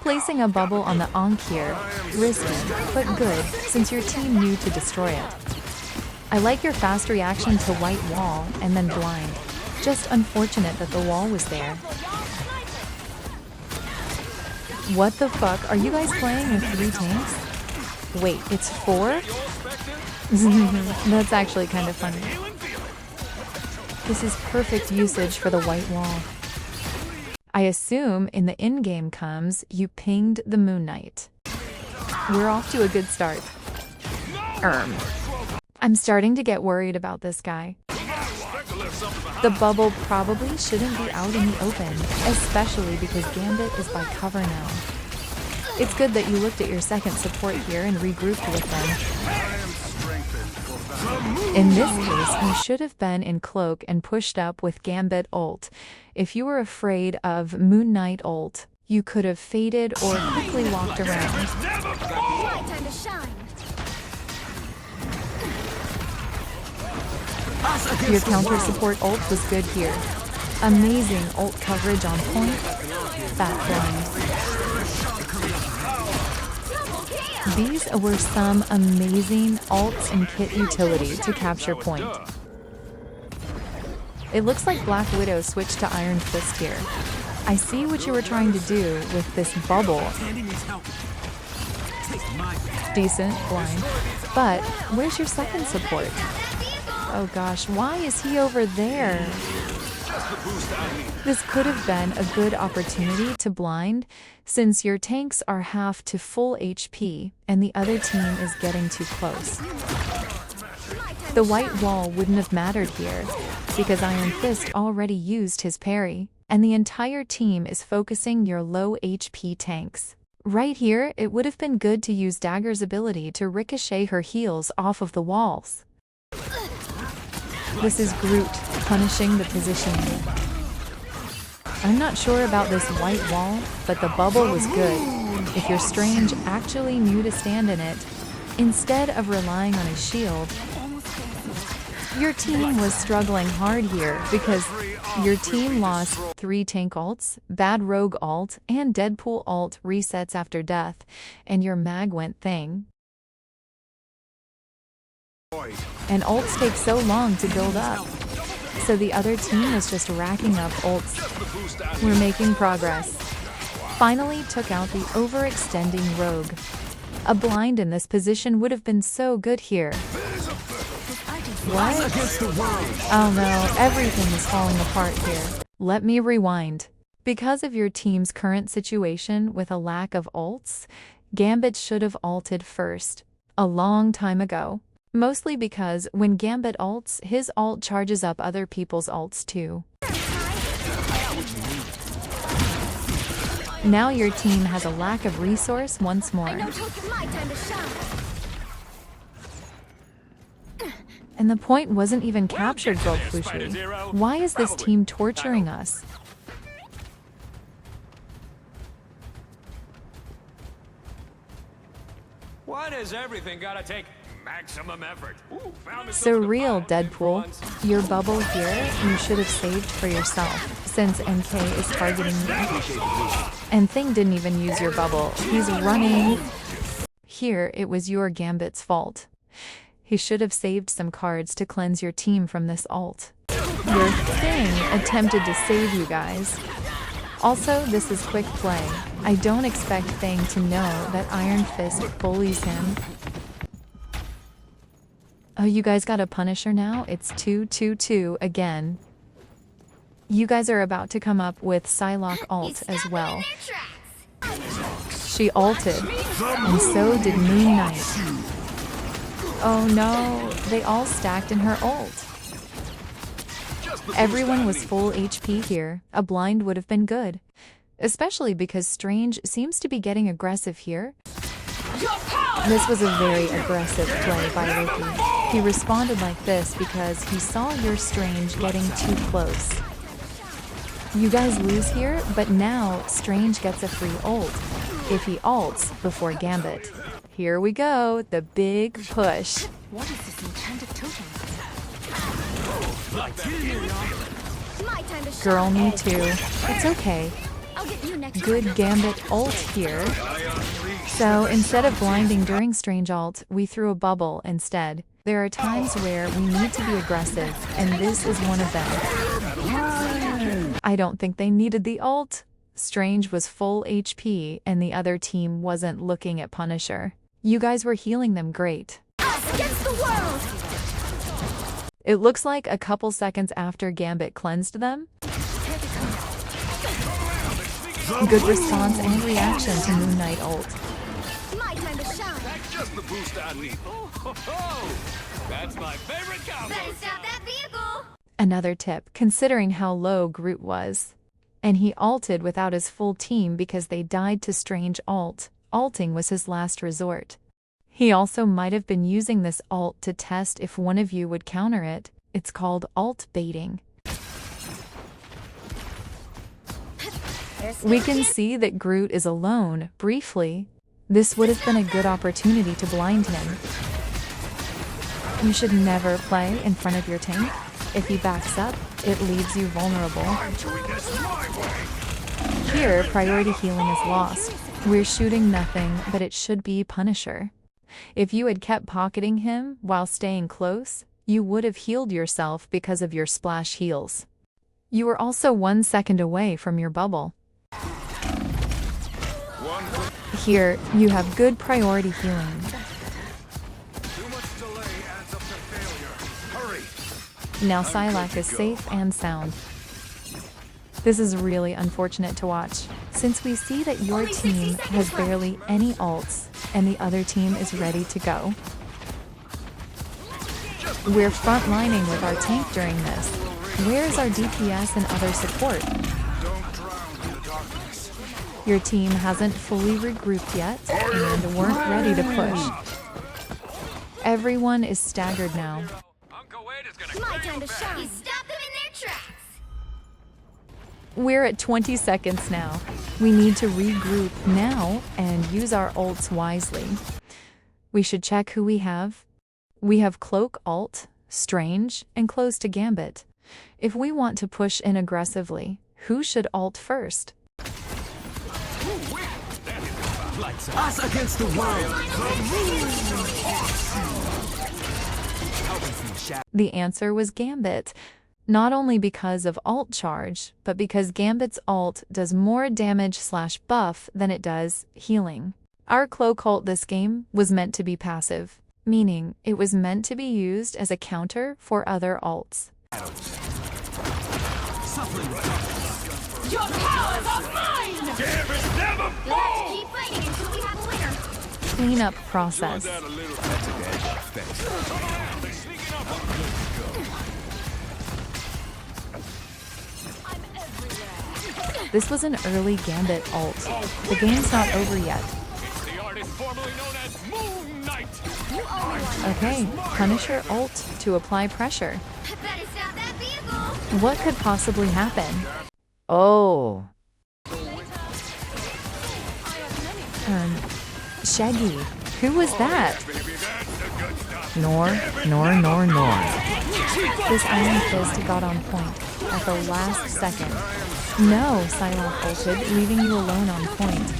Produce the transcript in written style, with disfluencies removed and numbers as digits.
Placing a bubble on the Ankh here, risky, but good, since your team knew to destroy it. I like your fast reaction to white wall and then blind. Just unfortunate that the wall was there. What the fuck? Are you guys playing with 3 tanks? Wait, it's 4? That's actually kind of funny. This is perfect usage for the white wall. I assume in the in-game comms, you pinged the Moon Knight. We're off to a good start. I'm starting to get worried about this guy. The bubble probably shouldn't be out in the open, especially because Gambit is by cover now. It's good that you looked at your second support here and regrouped with them. In this case, you should have been in Cloak and pushed up with Gambit ult. If you were afraid of Moon Knight ult, you could have faded or quickly walked around. Your counter support ult was good here. Amazing ult coverage on point. Fat blind. These were some amazing ults and kit utility to capture point. It looks like Black Widow switched to Iron Fist here. I see what you were trying to do with this bubble. Decent, blind. But where's your second support? Oh gosh, why is he over there? This could have been a good opportunity to blind, since your tanks are half to full HP and the other team is getting too close. The white wall wouldn't have mattered here, because Iron Fist already used his parry, and the entire team is focusing your low HP tanks. Right here, it would have been good to use Dagger's ability to ricochet her heals off of the walls. This is Groot, punishing the positioning. I'm not sure about this white wall, but the bubble was good. If your Strange actually knew to stand in it, instead of relying on his shield, your team was struggling hard here because your team lost 3 tank ults, bad rogue ult, and Deadpool ult resets after death, and your mag went thing. And ults take so long to build up. So the other team was just racking up ults. We're making progress. Finally took out the overextending rogue. A blind in this position would have been so good here. What? Oh no, everything is falling apart here. Let me rewind. Because of your team's current situation with a lack of ults, Gambit should have ulted first, a long time ago. Mostly because when Gambit ults, his ult charges up other people's ults too. Now your team has a lack of resource once more. And the point wasn't even captured, Goldflushy. Why is this team torturing us? Why does everything gotta take maximum effort? So real, Deadpool. Your bubble here, you should have saved for yourself, since NK is targeting you. And Thing didn't even use your bubble. He's running. Here, it was your Gambit's fault. He should have saved some cards to cleanse your team from this ult. Your Thing attempted to save you guys. Also, this is Quickplay. I don't expect Thing to know that Iron Fist bullies him. Oh, you guys got a Punisher now? It's 2-2-2 again. You guys are about to come up with Psylocke ult as well. She ulted, and so did Moon Knight. Oh no, they all stacked in her ult. Everyone was full HP here. A blind would have been good. Especially because Strange seems to be getting aggressive here. This was a very aggressive play by Ricky. He responded like this because he saw your Strange getting too close. You guys lose here, but now Strange gets a free ult if he ults before Gambit. Here we go, the big push. What is this enchanted totem? Girl, me too. It's okay. I'll get you next Good time. Gambit ult here. So instead of blinding during strange ult, we threw a bubble instead. There are times where we need to be aggressive, and this is one of them. I don't think they needed the ult. Strange was full HP, and the other team wasn't looking at Punisher. You guys were healing them great. Us against the world! It looks like a couple seconds after Gambit cleansed them. Good response and reaction to Moon Knight ult. My time to shine. Just the boost I need. That's my favorite combo. Better stop that vehicle! Another tip, considering how low Groot was. And he ulted without his full team because they died to Strange ult. Ulting was his last resort. He also might have been using this ult to test if one of you would counter it. It's called ult baiting. We can see that Groot is alone, briefly. This would have been a good opportunity to blind him. You should never play in front of your tank. If he backs up, it leaves you vulnerable. Here, priority healing is lost. We're shooting nothing, but it should be Punisher. If you had kept pocketing him while staying close, you would have healed yourself because of your splash heals. You were also 1 second away from your bubble. Here, you have good priority healing. Too much delay adds up to failure. Hurry. Now Psylocke is safe and sound. This is really unfortunate to watch, since we see that your team has barely any ults, and the other team is ready to go. We're frontlining with our tank during this. Where's our DPS and other support? Don't drown in the darkness. Your team hasn't fully regrouped yet, and weren't ready to push. Everyone is staggered now. Uncle Wade is gonna My clear time you to back. shine. Stop them in their tracks! We're at 20 seconds now. We need to regroup now and use our ults wisely. We should check who we have. We have Cloak ult, Strange, and close to Gambit. If we want to push in aggressively, who should ult first? Us against the world. The answer was Gambit. Not only because of ult charge, but because Gambit's ult does more damage/buff than it does healing. Our Cloak ult this game was meant to be passive, meaning it was meant to be used as a counter for other ults. Your powers are mine! Gambit never You'll have to keep fighting until we have a winner. Cleanup process. That a little. They're sneaking up on me. I'm everywhere. This was an early Gambit ult. The game's not over yet. It's the artist formerly known as Moon Knight. You owe me one. Okay, Punisher ult to apply pressure. Better stop that vehicle! What could possibly happen? Oh. Shaggy. Who was that? Baby, that's the good stuff. Nor. This Iron Fist got on point at the last second. No, Psylocke ulted, leaving you alone on point.